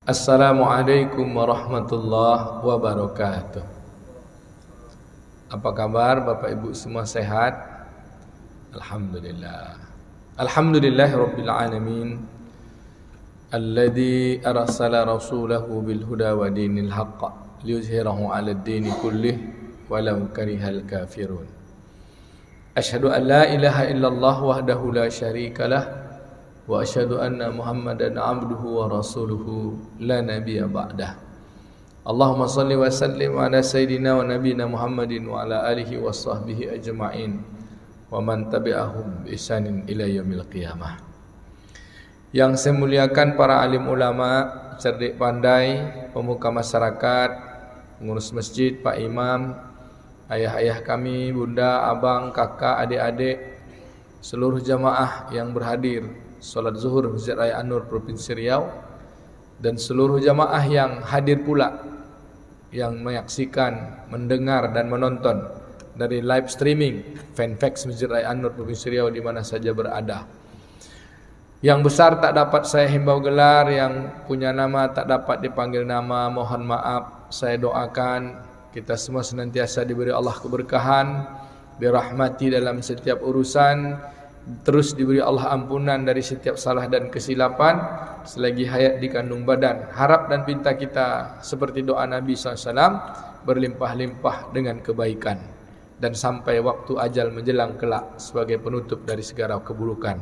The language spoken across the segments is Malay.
Assalamualaikum warahmatullahi wabarakatuh. Apa kabar Bapak Ibu semua, sehat? Alhamdulillah. Alhamdulillahi rabbil alamin alladzi arsala rasulahu bil huda wa dinil haqq liyuzhirahu 'alad dini kullih walau karihal kafirun. Asyhadu an la ilaha illallah wahdahu la syarikalah wa asyhadu anna Muhammadan abduhu wa rasuluhu la nabiyya ba'dah. Allahumma salli wa sallim ala sayyidina wa nabiyina Muhammadin wa ala alihi wa sahbihi ajma'in wa man tabi'ahum bi ihsanin ila yaumil qiyamah. Yang saya muliakan para alim ulama, cerdik pandai, pemuka masyarakat, pengurus masjid, Pak Imam, ayah-ayah kami, bunda, abang, kakak, adik-adik, seluruh jamaah yang berhadir salat zuhur Masjid Raya An-Nur Provinsi Riau, dan seluruh jamaah yang hadir pula, yang menyaksikan, mendengar dan menonton dari live streaming fanpage Masjid Raya An-Nur Provinsi Riau di mana saja berada. Yang besar tak dapat saya himbau gelar, yang punya nama tak dapat dipanggil nama, mohon maaf. Saya doakan kita semua senantiasa diberi Allah keberkahan, dirahmati dalam setiap urusan, terus diberi Allah ampunan dari setiap salah dan kesilapan selagi hayat di kandung badan. Harap dan pinta kita seperti doa Nabi SAW, berlimpah-limpah dengan kebaikan, dan sampai waktu ajal menjelang kelak sebagai penutup dari segala keburukan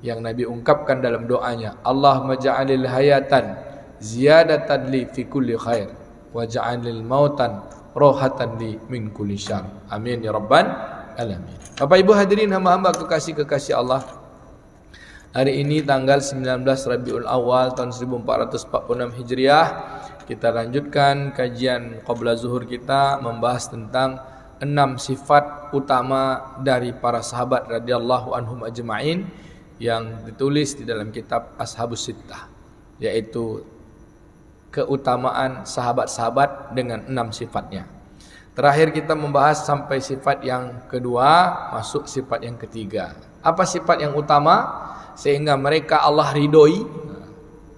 yang Nabi ungkapkan dalam doanya, Allahumma ja'alil hayatan ziyadatan li fi kulli khair wa ja'alil mautan rohatan li min kulli syar. Amin ya rabbal alamin. Bapak Ibu hadirin hamba-hamba kekasih-kekasih Allah, hari ini tanggal 19 Rabiul Awal tahun 1446 Hijriah, kita lanjutkan kajian qabla zuhur kita, membahas tentang 6 sifat utama dari para sahabat radhiyallahu anhum ajma'in yang ditulis di dalam kitab Ashabus Sittah, yaitu keutamaan sahabat-sahabat dengan 6 sifatnya. Terakhir kita membahas sampai sifat yang kedua, masuk sifat yang ketiga. Apa sifat yang utama sehingga mereka Allah ridhoi?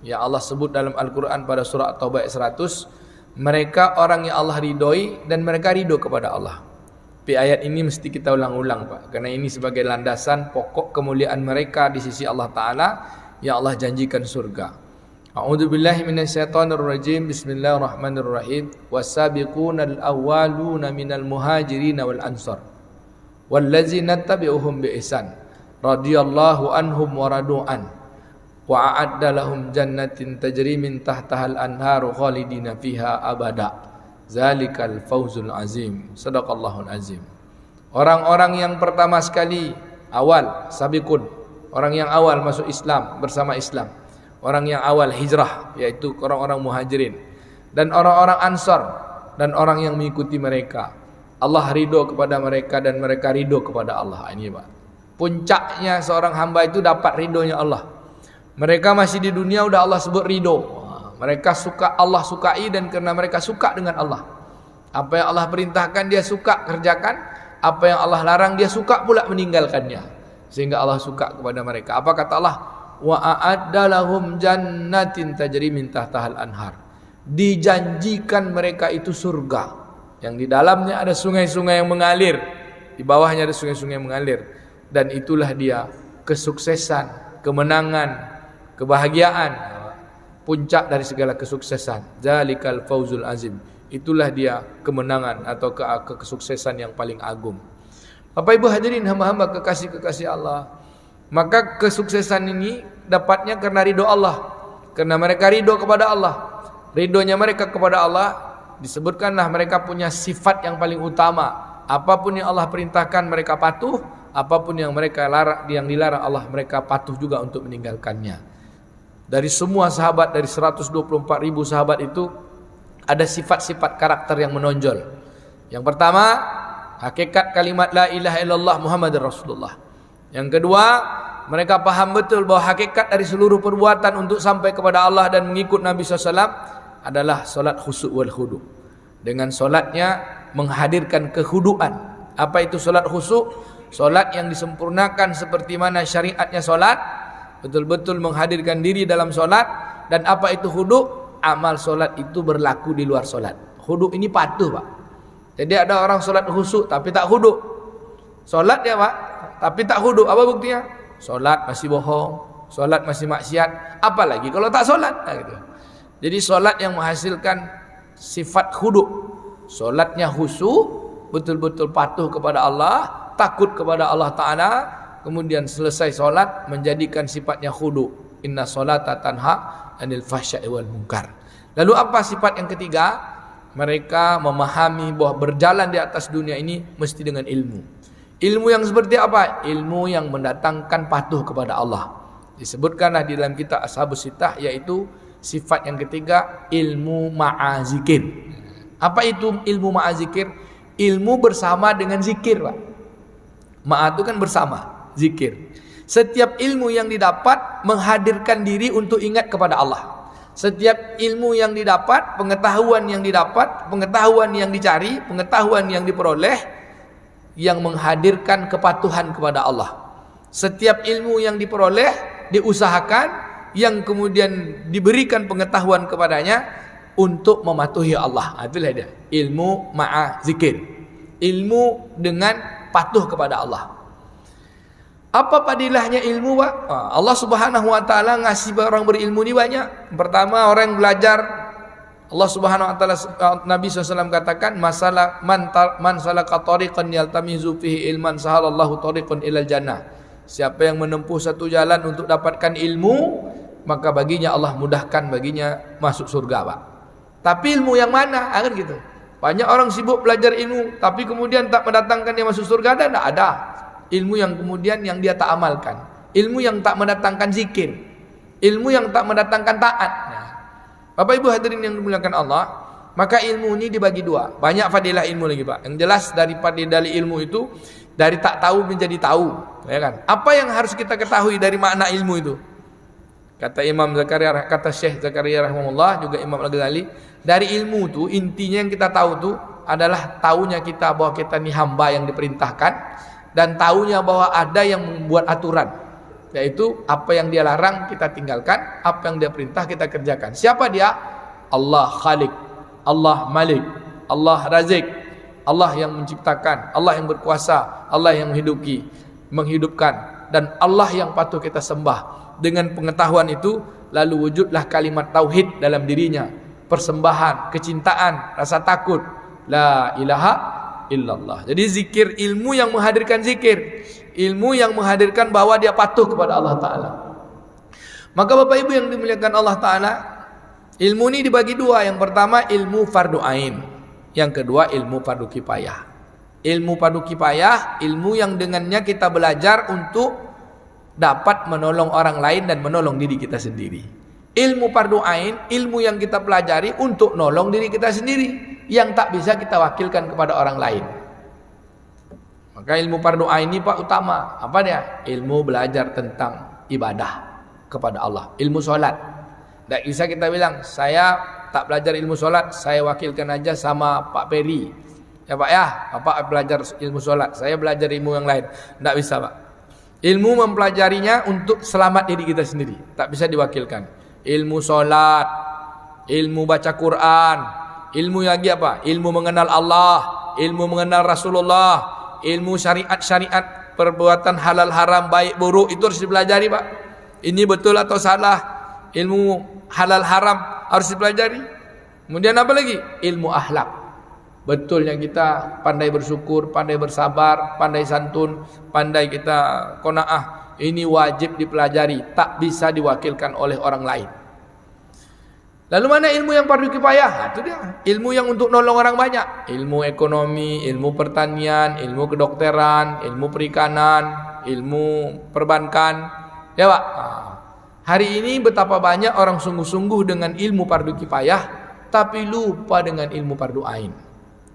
Ya, Allah sebut dalam Al-Quran pada surah At-Taubah 100, mereka orang yang Allah ridhoi dan mereka ridho kepada Allah. Di ayat ini mesti kita ulang-ulang, Pak, karena ini sebagai landasan pokok kemuliaan mereka di sisi Allah Ta'ala yang Allah janjikan surga. A'udzubillahi minasyaitonirrajim. Bismillahirrahmanirrahim. Wasabiqunal awwaluna minal muhajirin wal ansar wallazina tabi'uhum bi ihsan radhiyallahu anhum wa radu'an wa a'adda lahum jannatin tajri min tahtahal anharu khalidina fiha abada. Zalikal fawzul azim. Shadaqallahul azim. Orang-orang yang pertama sekali awal, sabiqun, orang yang awal masuk Islam bersama Islam, orang yang awal hijrah, yaitu orang-orang muhajirin, dan orang-orang ansar, dan orang yang mengikuti mereka. Allah ridho kepada mereka dan mereka ridho kepada Allah. Ini Pak, puncaknya seorang hamba itu dapat ridhonya Allah. Mereka masih di dunia udah Allah sebut ridho. Mereka suka, Allah sukai, dan karena mereka suka dengan Allah, apa yang Allah perintahkan dia suka kerjakan, apa yang Allah larang dia suka pula meninggalkannya, sehingga Allah suka kepada mereka. Apa kata Allah? Wa a'adda lahum jannatin tajri min tahtahal anhar. Dijanjikan mereka itu surga yang di dalamnya ada sungai-sungai yang mengalir, di bawahnya ada sungai-sungai yang mengalir, dan itulah dia kesuksesan, kemenangan, kebahagiaan, puncak dari segala kesuksesan. Zalikal fawzul azim. Itulah dia kemenangan atau kesuksesan yang paling agung. Bapak Ibu hadirin hamba-hamba kekasih-kekasih Allah, maka kesuksesan ini dapatnya karena ridho Allah, karena mereka ridho kepada Allah. Ridhonya mereka kepada Allah disebutkanlah mereka punya sifat yang paling utama. Apapun yang Allah perintahkan mereka patuh, apapun yang mereka larang, yang dilarang Allah, mereka patuh juga untuk meninggalkannya. Dari semua sahabat, dari 124.000 sahabat itu ada sifat-sifat karakter yang menonjol. Yang pertama, hakikat kalimat la ilaha illallah Muhammadur Rasulullah. Yang kedua, mereka paham betul bahwa hakikat dari seluruh perbuatan untuk sampai kepada Allah dan mengikut Nabi SAW adalah solat khusyuk wal khudu. Dengan solatnya menghadirkan kehuduan. Apa itu solat khusyuk? Solat yang disempurnakan seperti mana syariatnya solat, betul-betul menghadirkan diri dalam solat. Dan apa itu khudu? amal solat itu berlaku di luar solat. Khudu ini patuh, Pak. Jadi ada orang solat khusyuk tapi tak khudu. Solat ya, Pak, tapi tak khudu. Apa buktinya? Solat masih bohong, solat masih maksiat. Apalagi kalau tak solat. Nah, gitu. Jadi solat yang menghasilkan sifat khudu. Solatnya khusyuk, betul-betul patuh kepada Allah, takut kepada Allah Ta'ala. Kemudian selesai solat menjadikan sifatnya khudu. Inna solata tanha anil fahsya'i wal munkar. Lalu apa sifat yang ketiga? Mereka memahami bahwa berjalan di atas dunia ini mesti dengan ilmu. Ilmu yang seperti apa? Ilmu yang mendatangkan patuh kepada Allah. Disebutkanlah di dalam kitab Ashabus Sittah, yaitu sifat yang ketiga, ilmu ma'azikir. Apa itu ilmu ma'azikir? Ilmu bersama dengan zikir, Pak. Ma'a itu kan bersama, zikir. Setiap ilmu yang didapat menghadirkan diri untuk ingat kepada Allah. Setiap ilmu yang didapat, pengetahuan yang didapat, pengetahuan yang dicari, pengetahuan yang diperoleh, yang menghadirkan kepatuhan kepada Allah. Setiap ilmu yang diperoleh, diusahakan, yang kemudian diberikan pengetahuan kepadanya untuk mematuhi Allah. Itulah dia, ilmu ma'a zikir. Ilmu dengan patuh kepada Allah. Apa padilahnya ilmu, Pak? Allah Subhanahu wa taala ngasih orang berilmu ni banyak. Pertama, orang yang belajar. Allah Subhanahu wa taala, Nabi SAW katakan, masalah man salaka tariqan yaltamizu fihi ilman sahalallahu tariqan ilal jannah. Siapa yang menempuh satu jalan untuk dapatkan ilmu, maka baginya Allah mudahkan baginya masuk surga, Pak. Tapi ilmu yang mana? Kan gitu. Banyak orang sibuk belajar ilmu, tapi kemudian tak mendatangkan dia masuk surga. Tidak ada. Ilmu yang kemudian yang dia tak amalkan, ilmu yang tak mendatangkan zikir, ilmu yang tak mendatangkan taat. Nah, Bapak Ibu hadirin yang dimuliakan Allah, maka ilmu ini dibagi dua. Banyak fadilah ilmu lagi, Pak. Yang jelas dari ilmu itu, dari tak tahu menjadi tahu, ya kan? Apa yang harus kita ketahui dari makna ilmu itu? Kata Imam Zakaria, kata Syekh Zakaria rahimahullah, juga Imam Al-Ghazali, dari ilmu itu intinya yang kita tahu itu adalah tahunya kita bahwa kita ni hamba yang diperintahkan, dan tahunya bahwa ada yang membuat aturan, yaitu apa yang dia larang kita tinggalkan, apa yang dia perintah kita kerjakan. Siapa dia? Allah Khalik, Allah Malik, Allah Razik, Allah yang menciptakan, Allah yang berkuasa, Allah yang menghidupkan, dan Allah yang patut kita sembah. Dengan pengetahuan itu, lalu wujudlah kalimat tauhid dalam dirinya, persembahan, kecintaan, rasa takut, la ilaha illallah. Jadi zikir, ilmu yang menghadirkan zikir, ilmu yang menghadirkan bahwa dia patuh kepada Allah Ta'ala. Maka Bapak Ibu yang dimuliakan Allah Ta'ala, ilmu ini dibagi dua. Yang pertama ilmu fardu ain, yang kedua ilmu fardu kifayah. Ilmu fardu kifayah, ilmu yang dengannya kita belajar untuk dapat menolong orang lain dan menolong diri kita sendiri. Ilmu fardu ain, ilmu yang kita pelajari untuk nolong diri kita sendiri, yang tak bisa kita wakilkan kepada orang lain. Maka ilmu fardu ain ini, Pak, utama. Apa dia? Ilmu belajar tentang ibadah kepada Allah. Ilmu solat. Tak bisa kita bilang, saya tak belajar ilmu solat, saya wakilkan aja sama Pak Peri. Ya Pak ya, Bapak belajar ilmu solat, saya belajar ilmu yang lain. Tak bisa, Pak. Ilmu mempelajarinya untuk selamat diri kita sendiri, tak bisa diwakilkan. Ilmu solat, ilmu baca Quran, ilmu lagi apa? Ilmu mengenal Allah, ilmu mengenal Rasulullah, ilmu syariat-syariat, perbuatan halal haram, baik buruk, itu harus dipelajari, Pak. Ini betul atau salah, ilmu halal haram harus dipelajari. Kemudian apa lagi? Ilmu akhlak. Betulnya kita pandai bersyukur, pandai bersabar, pandai santun, pandai kita qanaah. Ini wajib dipelajari, tak bisa diwakilkan oleh orang lain. Lalu mana ilmu yang fardu kifayah? Itu dia, ilmu yang untuk nolong orang banyak. Ilmu ekonomi, ilmu pertanian, ilmu kedokteran, ilmu perikanan, ilmu perbankan. Ya Pak, hari ini betapa banyak orang sungguh-sungguh dengan ilmu fardu kifayah, tapi lupa dengan ilmu fardu ain.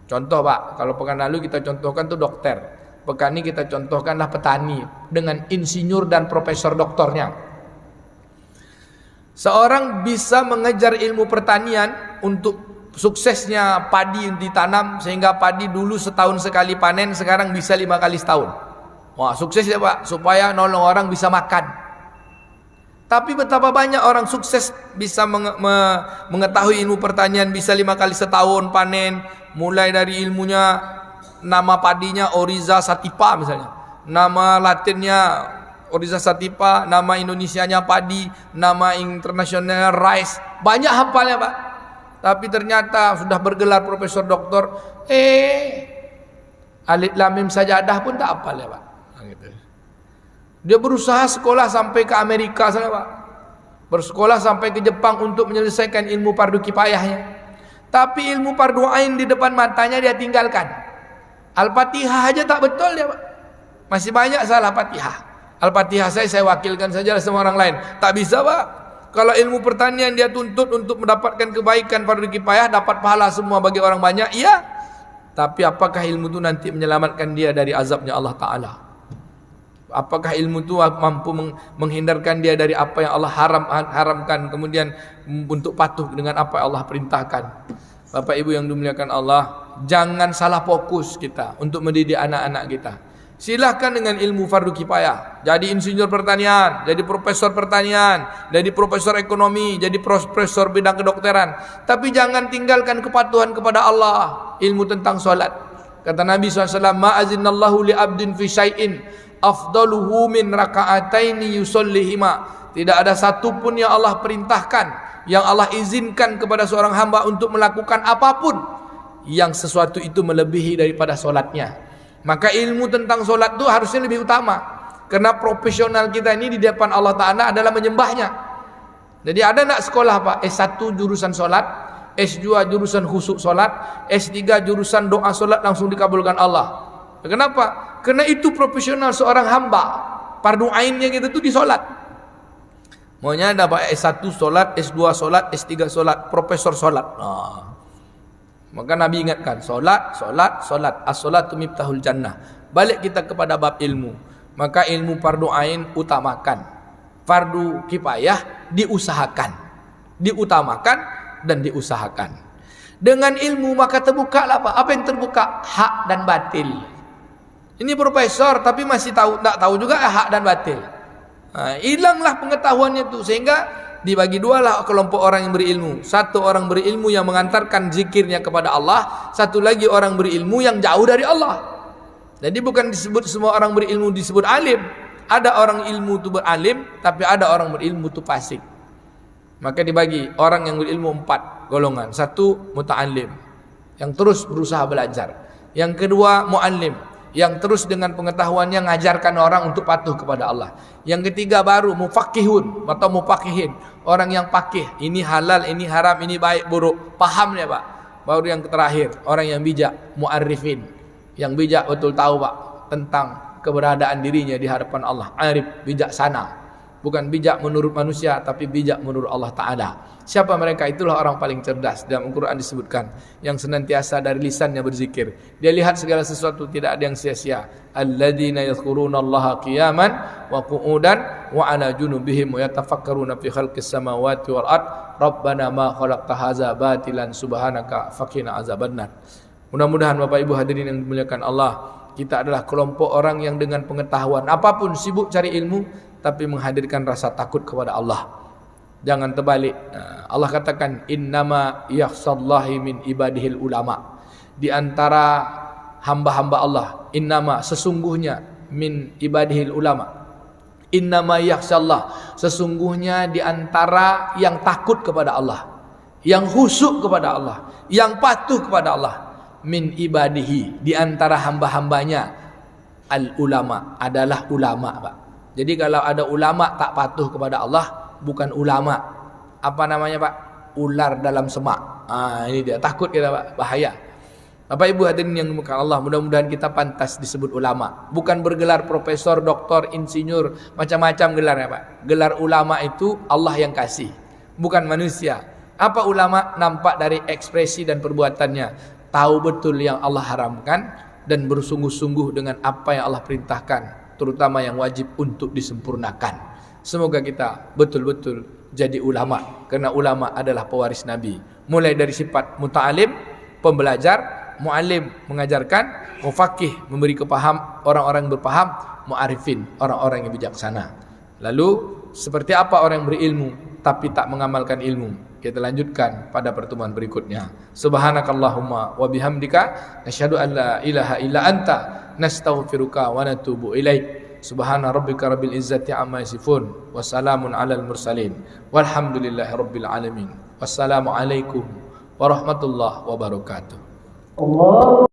Contoh, Pak, kalau pekan lalu kita contohkan tuh dokter, pekan ini kita contohkanlah petani dengan insinyur dan profesor doktornya. Seorang bisa mengejar ilmu pertanian untuk suksesnya padi ditanam, sehingga padi dulu setahun sekali panen, sekarang bisa 5 kali setahun. Wah, sukses ya Pak, supaya nolong orang bisa makan. Tapi betapa banyak orang sukses bisa mengetahui ilmu pertanian, bisa 5 kali setahun panen, mulai dari ilmunya, nama padinya Oryza sativa misalnya, nama latinnya Oryza sativa, nama Indonesianya padi, nama internasionalnya rice, banyak hafalnya Pak. Tapi ternyata sudah bergelar profesor doktor, alif lam mim sajadah pun tak hafal ya Pak. Gitu. Dia berusaha sekolah sampai ke Amerika sana Pak, bersekolah sampai ke Jepang untuk menyelesaikan ilmu fardu kifayahnya. Tapi ilmu fardu ain di depan matanya dia tinggalkan. Al-Fatihah aja tak betul dia Pak, masih banyak salah Fatihah. Al-Fatihah saya wakilkan saja sama orang lain, tak bisa Pak. Kalau ilmu pertanian dia tuntut untuk mendapatkan kebaikan fardu kifayah, dapat pahala semua bagi orang banyak, iya. Tapi apakah ilmu itu nanti menyelamatkan dia dari azabnya Allah Ta'ala? Apakah ilmu itu mampu menghindarkan dia dari apa yang Allah haramkan, kemudian untuk patuh dengan apa yang Allah perintahkan? Bapak Ibu yang dimuliakan Allah, jangan salah fokus kita untuk mendidik anak-anak kita. Silahkan dengan ilmu fardu kifayah, jadi insinyur pertanian, jadi profesor pertanian, jadi profesor ekonomi, jadi profesor bidang kedokteran. Tapi jangan tinggalkan kepatuhan kepada Allah. Ilmu tentang solat, kata Nabi SAW, ma'azinallahu li abdin fi syai'in afdaluhu min raka'ataini yusallihima. Tidak ada satu pun yang Allah perintahkan, yang Allah izinkan kepada seorang hamba untuk melakukan apapun yang sesuatu itu melebihi daripada solatnya. Maka ilmu tentang solat itu harusnya lebih utama, karena profesional kita ini di depan Allah Ta'ala adalah menyembahnya. Jadi ada nak sekolah Pak, S1 jurusan solat, S2 jurusan khusyuk solat, S3 jurusan doa solat langsung dikabulkan Allah. Kenapa? Karena itu profesional seorang hamba. Fardu ainnya kita tuh di solat. Maunya ada Pak S1 solat, S2 solat, S3 solat, profesor solat. Maka Nabi ingatkan, solat. As-solatu miftahul jannah. Balik kita kepada bab ilmu. Maka ilmu fardu ain utamakan, fardu kifayah diutamakan dan diusahakan. Dengan ilmu maka terbukalah apa yang terbuka? Hak dan batil. Ini profesor tapi masih tak tahu juga hak dan batil. Hilanglah pengetahuannya itu, sehingga dibagi dua lah kelompok orang yang berilmu. Satu orang berilmu yang mengantarkan zikirnya kepada Allah, satu lagi orang berilmu yang jauh dari Allah. Jadi bukan disebut semua orang berilmu disebut alim. Ada orang ilmu itu beralim, tapi ada orang berilmu itu fasik. Maka dibagi orang yang berilmu 4 golongan. Satu muta'alim, yang terus berusaha belajar. Yang kedua mu'allim, yang terus dengan pengetahuannya ngajarkan orang untuk patuh kepada Allah. Yang ketiga baru mufaqihun atau mufaqihin, orang yang pakih, ini halal, ini haram, ini baik buruk, paham ya Pak. Baru yang terakhir, orang yang bijak, mu'arifin, yang bijak betul tahu Pak tentang keberadaan dirinya di hadapan Allah. Arif, bijaksana, bukan bijak menurut manusia tapi bijak menurut Allah Ta'ala. Siapa mereka? Itulah orang paling cerdas. Dalam Al-Quran disebutkan, yang senantiasa dari lisannya berzikir, dia lihat segala sesuatu, tidak ada yang sia-sia. Alladzina yadhkuruna Allaha qiyaman wa qu'udan wa ala junubihim wa yatafakkaruna fi khalqis samawati wal ard rabbana ma khalaqta hadza batilan subhanaka faqina azabannar. Mudah-mudahan Bapak Ibu hadirin yang dimuliakan Allah, kita adalah kelompok orang yang dengan pengetahuan apapun sibuk cari ilmu, tapi menghadirkan rasa takut kepada Allah. Jangan terbalik. Allah katakan innama yakhsallahi min ibadihil ulama. Di antara hamba-hamba Allah, innama sesungguhnya min ibadihil ulama. Innama yakhsallah, sesungguhnya di antara yang takut kepada Allah, yang khusyuk kepada Allah, yang patuh kepada Allah, min ibadihi, di antara hamba-hambanya, al ulama, adalah ulama Pak. Jadi kalau ada ulama tak patuh kepada Allah, bukan ulama, apa namanya Pak? Ular dalam semak. Ini dia, takut kita Pak, bahaya. Bapak Ibu hadirin yang dimuliakan Allah, mudah-mudahan kita pantas disebut ulama. Bukan bergelar profesor, doktor, insinyur, macam-macam gelarnya Pak. Gelar ulama itu Allah yang kasih, bukan manusia. Apa ulama? Nampak dari ekspresi dan perbuatannya, tahu betul yang Allah haramkan dan bersungguh-sungguh dengan apa yang Allah perintahkan, terutama yang wajib untuk disempurnakan. Semoga kita betul-betul jadi ulama, karena ulama adalah pewaris Nabi. Mulai dari sifat muta'alim, pembelajar, mu'alim, mengajarkan, mufaqih, memberi kepaham orang-orang yang berpaham, mu'arifin, orang-orang yang bijaksana. Lalu Seperti apa orang yang berilmu tapi tak mengamalkan ilmu? Kita lanjutkan pada pertemuan berikutnya. Subhanakallahumma wa bihamdika nasyhadu an la ilaha illa anta nastaghfiruka wa natubu ilaik. Subhana rabbika rabbil izzati amma yasifun wa salamun alal mursalin walhamdulillahi rabbil alamin. Wassalamu alaikum warahmatullahi wabarakatuh. Allah